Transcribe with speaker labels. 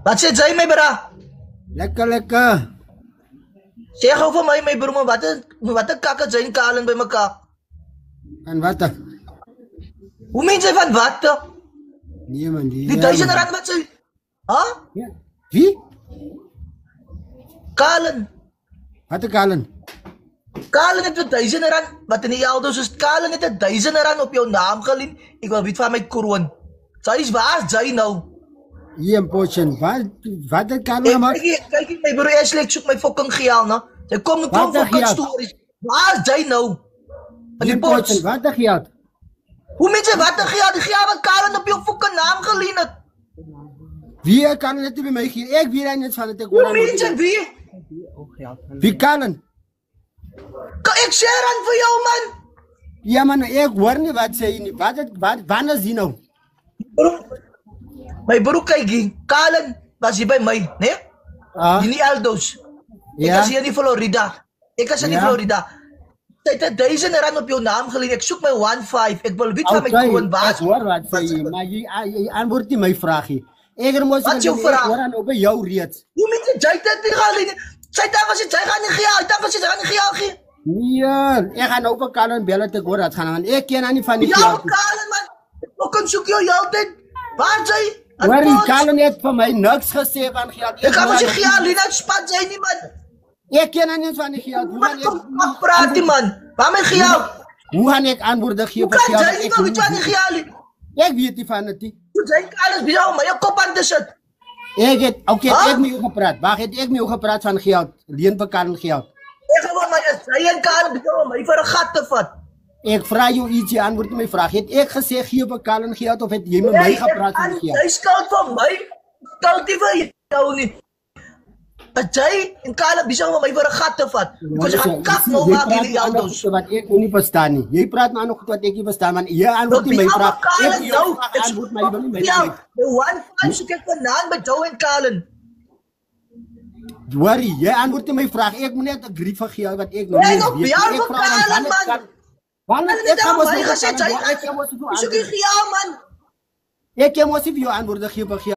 Speaker 1: Wat sê jy my bra?
Speaker 2: Lekker, lekker.
Speaker 1: Sê gou vir my broer, wat 'n kakke jy en Kalen by mekaar.
Speaker 2: En wat?
Speaker 1: Hoe meen jy van wat?
Speaker 2: Nee man,
Speaker 1: Die R1000 wat sy. Ha?
Speaker 2: Ja. Wie?
Speaker 1: Kalen.
Speaker 2: Wat 'n Kalen?
Speaker 1: Kalen het R1000 wat in die Eldos is. Kalen het R1000 op jou naam geleen. Ek wil weet van my kroon. Sy is waar is jy nou?
Speaker 2: Hier in Potchefstroom. Wat 'n Kalen maak?
Speaker 1: Kyk my broer, Ashley, ek soek my fucking geld, no. Jy kom fucking stories. Waar is jy nou? In die Potchefstroom.
Speaker 2: Wat 'n geld?
Speaker 1: Hoe meen jy wat 'n geld? Die geld wat Kalen op jou fucking naam geleen het.
Speaker 2: Wie kan dit by my gee? Ek weet net van dit ek hoor.
Speaker 1: Hoe meen jy wie?
Speaker 2: Wie Kalen?
Speaker 1: Ek share aan vir jou man.
Speaker 2: Ja man, ek hoor nie wat sê nie. Wanneer is die nou?
Speaker 1: My broer kyk, Kalen was hier by my, né? In die Eldos. Ek is hier in die Florida. Ek is in die Florida. Sy het R1000 op jou naam geleen. Ek soek my 15. Ek wil weet van my kroon baas.
Speaker 2: Ek hoor wat sê jy, maar jy antwoord nie my vraagie. Ek moet
Speaker 1: wat jou vraag?
Speaker 2: Ek hoor aan op jou reeds.
Speaker 1: Hoe met jy dit nie geleen? Sy dink as jy gaan nie gee, dink as jy gaan nie gee.
Speaker 2: Nee, ek gaan nou vir Kalen bel te hoor dat gaan want ek ken aan nie van die
Speaker 1: Ja, Kalen man. Ek kan soek jou altyd. Waar jy?
Speaker 2: Hoor, Kalen het vir my niks gesê van geld.
Speaker 1: Ek kan mos nie gee, Lina spat jy nie man.
Speaker 2: Ek ken aan nie van die geld. Hoe gaan
Speaker 1: ek praat die man? Waar my geld?
Speaker 2: Hoe gaan ek antwoorde gee vir
Speaker 1: geld?
Speaker 2: Jy
Speaker 1: weet jy nie geld.
Speaker 2: Ek weet nie van dit nie.
Speaker 1: Jy kan alles by jou, maar jou kop aan te sit.
Speaker 2: Ek het ek met jou gepraat. Waar het ek met jou gepraat van geld? Leen vir Kalen geld.
Speaker 1: Ek gaan my sy en Kalen bedoel my vir 'n gat te vat.
Speaker 2: Ek vra jou ietsie antwoord my vraag. Het ek gesê gee vir Kalen geld of het jy met my gepraat van geld?
Speaker 1: Jy skuld van my. Skuld nie vir jou nie. Jy en Kalen besoek my vir 'n gat te vat. Ek gaan kak nou maak hierdie Eldos.
Speaker 2: Wat ek nie verstaan nie. Jy praat nou nog goed wat ek nie verstaan man. Jy antwoord nie my vraag.
Speaker 1: Ek antwoord my wil nie my. Ja, the one time soek ek vanaand by jou en Kalen.
Speaker 2: Worry, jy antwoord nie my vraag. Ek moet net 'n grief vir geld wat ek nog nie weet.
Speaker 1: Ek vra Kalen man.
Speaker 2: Wanneer ek gaan mos
Speaker 1: gesê jy soek jy geld man.
Speaker 2: Ek kan mos vir jou antwoorde gee vir geld.